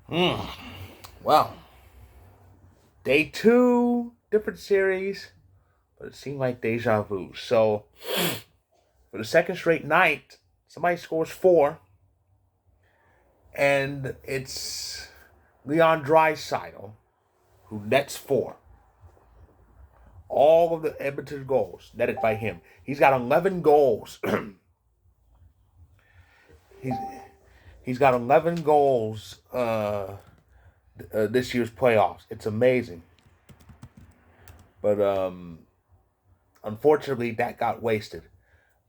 Hmm. Well, day two, different series, but it seemed like deja vu. So, for the second straight night, somebody scores four, and it's Leon Draisaitl who nets four. All of the Edmonton goals netted by him. He's got 11 goals. he's he's got 11 goals this year's playoffs. It's amazing, but unfortunately that got wasted.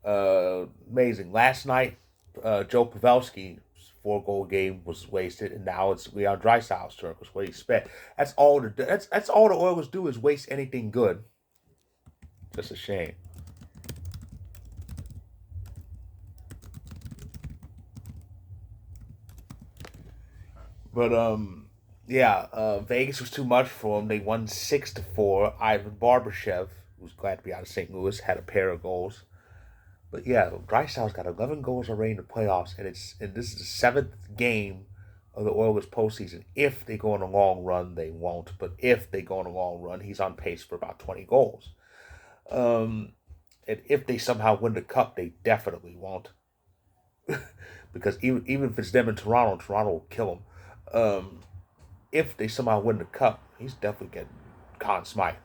Amazing. Last night, Joe Pavelski's 4 goal game was wasted, and now it's Leon Draisaitl's turn. Was what he spent. That's all the Oilers do is waste anything good. Just a shame. But yeah, Vegas was too much for him. They won 6-4. Ivan Barbashev, who's glad to be out of St. Louis, had a pair of goals. But yeah, Dreisaitl's got 11 goals already in the playoffs, and this is the seventh game of the Oilers postseason. If they go on a long run, they won't. But if they go on a long run, he's on pace for about 20 goals. Um, and if they somehow win the cup, they definitely won't, because even if it's them in Toronto, Toronto will kill him. If they somehow win the cup, he's definitely getting Conn Smythe.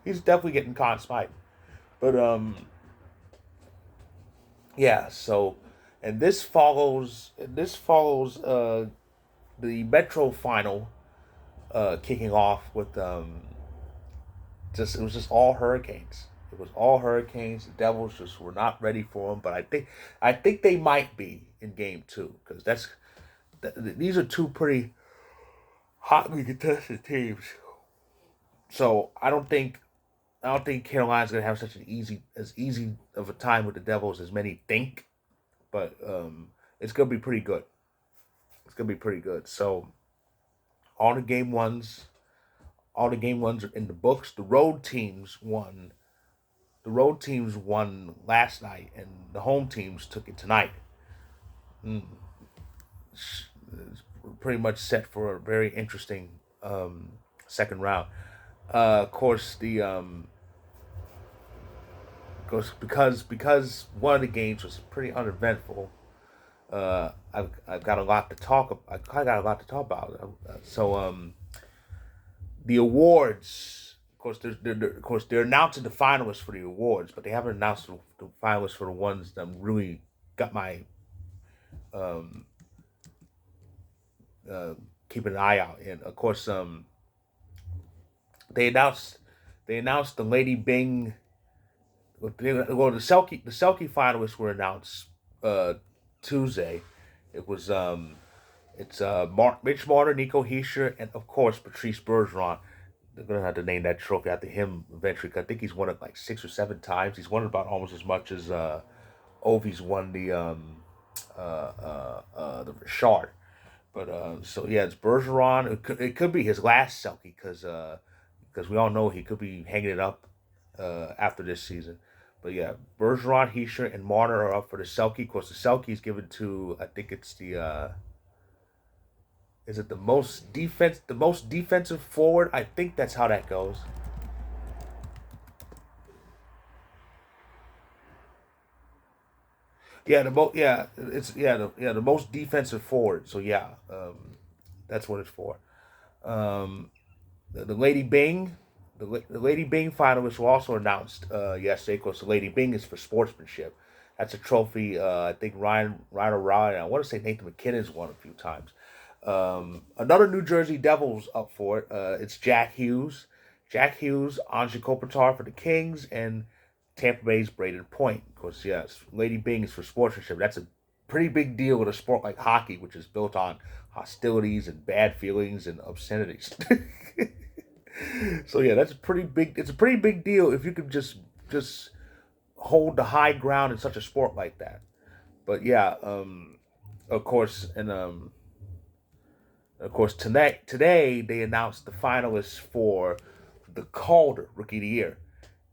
He's definitely getting Conn Smythe. But yeah. So, and this follows the Metro final kicking off with just it was just all hurricanes. It was all hurricanes. The Devils just were not ready for them, but I think they might be in game two because these are two pretty hotly contested teams. So I don't think Carolina's gonna have such an easy of a time with the Devils as many think, but it's gonna be pretty good. It's gonna be pretty good. So all the game ones, all the game ones are in the books. The road teams won last night, and the home teams took it tonight. Mm. It's pretty much set for a very interesting second round. Of course, the because one of the games was pretty uneventful. I've got a lot to talk. I kind of got a lot to talk about. So the awards. Of course, they're announcing the finalists for the awards, but they haven't announced the finalists for the ones that really got my um, uh, keeping an eye out. And of course, they announced they announced the Lady Bing. Well, the Selkie finalists were announced uh, Tuesday. It was it's Mitch Marner, Nico Heischer, and of course Patrice Bergeron. They're gonna have to name that trophy after him eventually. 'Cause I think he's won it like 6 or 7 times. He's won it about almost as much as Ovi's won the Richard. But so yeah, it's Bergeron. It could be his last Selkie because we all know he could be hanging it up after this season. But yeah, Bergeron, Heischer, and Marner are up for the Selkie. Of course, the Selkie is given to I think it's the is it the most defensive forward? I think that's how that goes. The most defensive forward. So yeah, that's what it's for. Um, the Lady Bing, the Lady Bing finalists were also announced yesterday. Of course, the Lady Bing is for sportsmanship. That's a trophy. I think Ryan O'Reilly. I want to say Nathan McKinnon's won a few times. Another New Jersey Devils up for it. It's Jack Hughes. Jack Hughes, Anze Kopitar for the Kings, and Tampa Bay's Braden Point. Of course, yes, Lady Bing is for sportsmanship. That's a pretty big deal with a sport like hockey, which is built on hostilities and bad feelings and obscenities. So yeah, that's a pretty big. It's a pretty big deal if you could just hold the high ground in such a sport like that. But yeah, of course, and of course, today they announced the finalists for the Calder Rookie of the Year,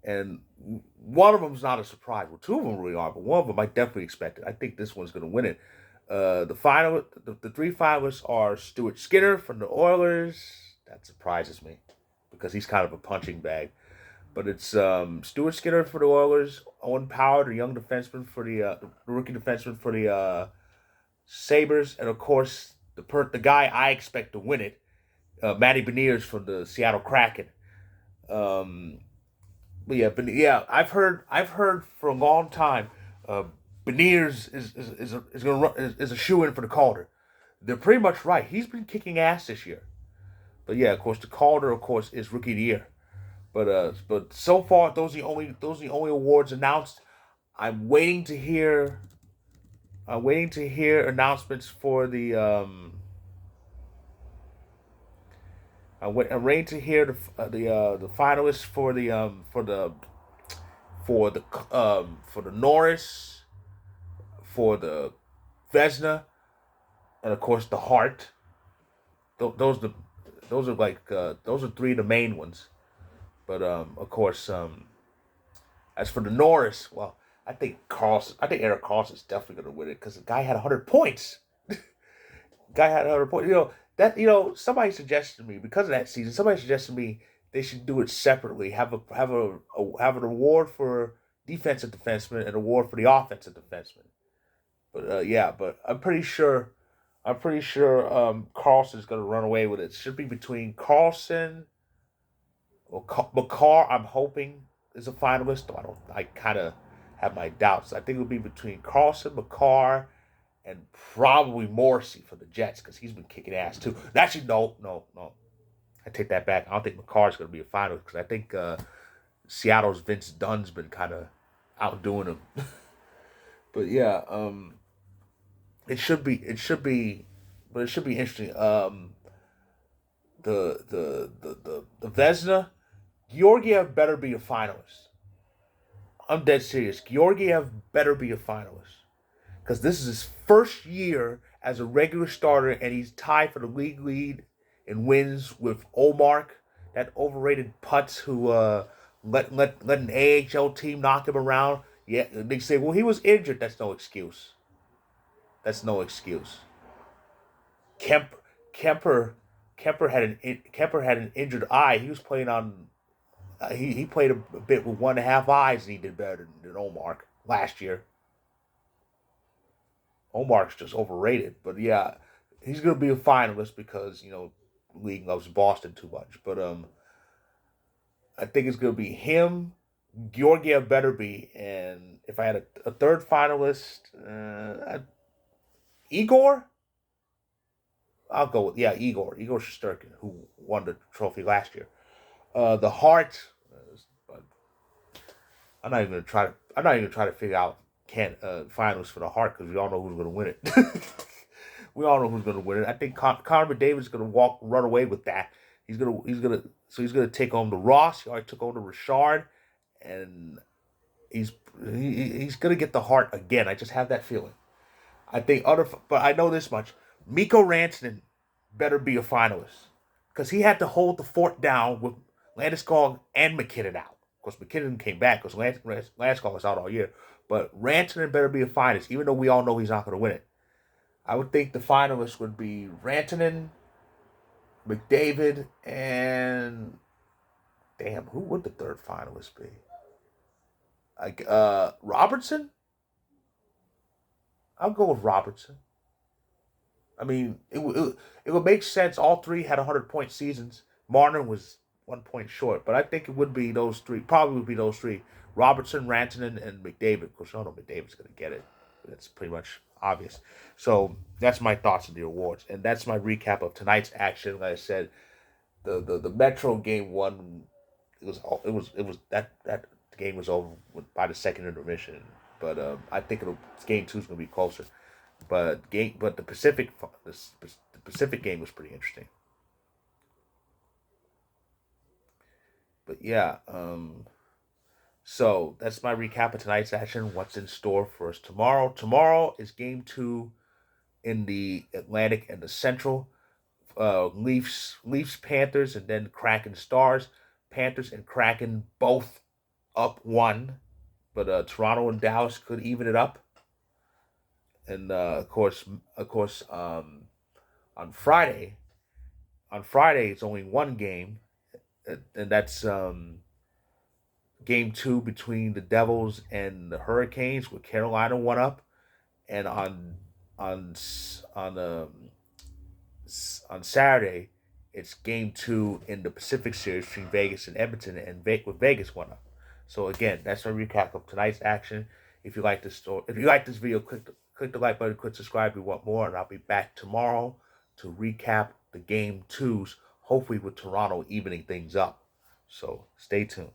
and one of them's not a surprise. Well, two of them really are, but one of them I definitely expected. I think this one's going to win it. The three finalists are Stuart Skinner from the Oilers. That surprises me because he's kind of a punching bag. But it's Stuart Skinner for the Oilers, Owen Power, the young defenseman for the rookie defenseman for the Sabres, and of course the guy I expect to win it, Matty Beniers from the Seattle Kraken. Um, but I've heard for a long time, uh, Beniers is a shoe in for the Calder. They're pretty much right. He's been kicking ass this year. But yeah, of course, the Calder, of course, is Rookie of the Year. But so far, those are the only awards announced. I'm waiting to hear. I'm waiting to hear announcements for the. I'm waiting to hear the finalists for the Norris, for the Vesna, and of course the Hart. Those the those are like those are three of the main ones. But of course, as for the Norris, well, I think Eric Carlson's definitely gonna win it because the guy had 100 points. Guy had 100 points. Somebody suggested to me because of that season. Somebody suggested to me they should do it separately. Have an award for defensive defenseman and an award for the offensive defenseman. But yeah, but I'm pretty sure Carlson's gonna run away with it. It should be between Carlson or McCarr. I'm hoping is a finalist. Though I kind of have my doubts. I think it'll be between Carlson, McCarr, and probably Morrissey for the Jets because he's been kicking ass too. Actually, no. I take that back. I don't think McCarr's going to be a finalist because I think Seattle's Vince Dunn's been kind of outdoing him. But yeah, but it should be interesting. The Vesna, Georgiev better be a finalist. I'm dead serious. Georgiev better be a finalist because this is his first year as a regular starter, and he's tied for the league lead in wins with Omark, that overrated putz who let an AHL team knock him around. Yeah, they say, well, he was injured. That's no excuse. That's no excuse. Kemper Kemper Kemper had an injured eye. He was playing on. He played a bit with 1.5 eyes, and he did better than Omark last year. Omark's just overrated. But yeah, he's gonna be a finalist because league loves Boston too much. But I think it's gonna be him. Georgiev better be, and if I had a third finalist, Igor, I'll go with Igor Shesterkin, who won the trophy last year. The Hart, I'm not even gonna try to figure out can finals for the Hart because we all know who's gonna win it. We all know who's gonna win it. I think Connor McDavid is gonna run away with that. He's gonna take home the Ross. He already took home the Richard, and he's he's gonna get the Hart again. I just have that feeling. But I know this much: Mikko Rantanen better be a finalist because he had to hold the fort down with Landeskog and McKinnon out. Of course, McKinnon came back because Landeskog was out all year. But Rantanen better be a finalist, even though we all know he's not going to win it. I would think the finalists would be Rantanen, McDavid, and damn, who would the third finalist be? Like Robertson. I'll go with Robertson. I mean, it would make sense. All three had 100-point seasons. Marner was 1 point short, but I think it would be those three. Probably would be those three: Robertson, Rantanen, and McDavid. Of course, I don't know McDavid's going to get it. That's pretty much obvious. So that's my thoughts on the awards, and that's my recap of tonight's action. Like I said, the Metro game one. It was that game was over by the second intermission. But I think game two is going to be closer. But the Pacific game was pretty interesting. But yeah, so that's my recap of tonight's action. What's in store for us tomorrow? Tomorrow is game two in the Atlantic and the Central. Leafs, Panthers, and then Kraken Stars. Panthers and Kraken both up one, but Toronto and Dallas could even it up. And on Friday, it's only one game, and that's game two between the Devils and the Hurricanes, with Carolina one up, and on on um, on Saturday, it's game two in the Pacific Series between Vegas and Edmonton, and with Vegas one up. So again, that's a recap of tonight's action. If you like this video, click the like button, click subscribe if you want more, and I'll be back tomorrow to recap the game twos, hopefully with Toronto evening things up. So stay tuned.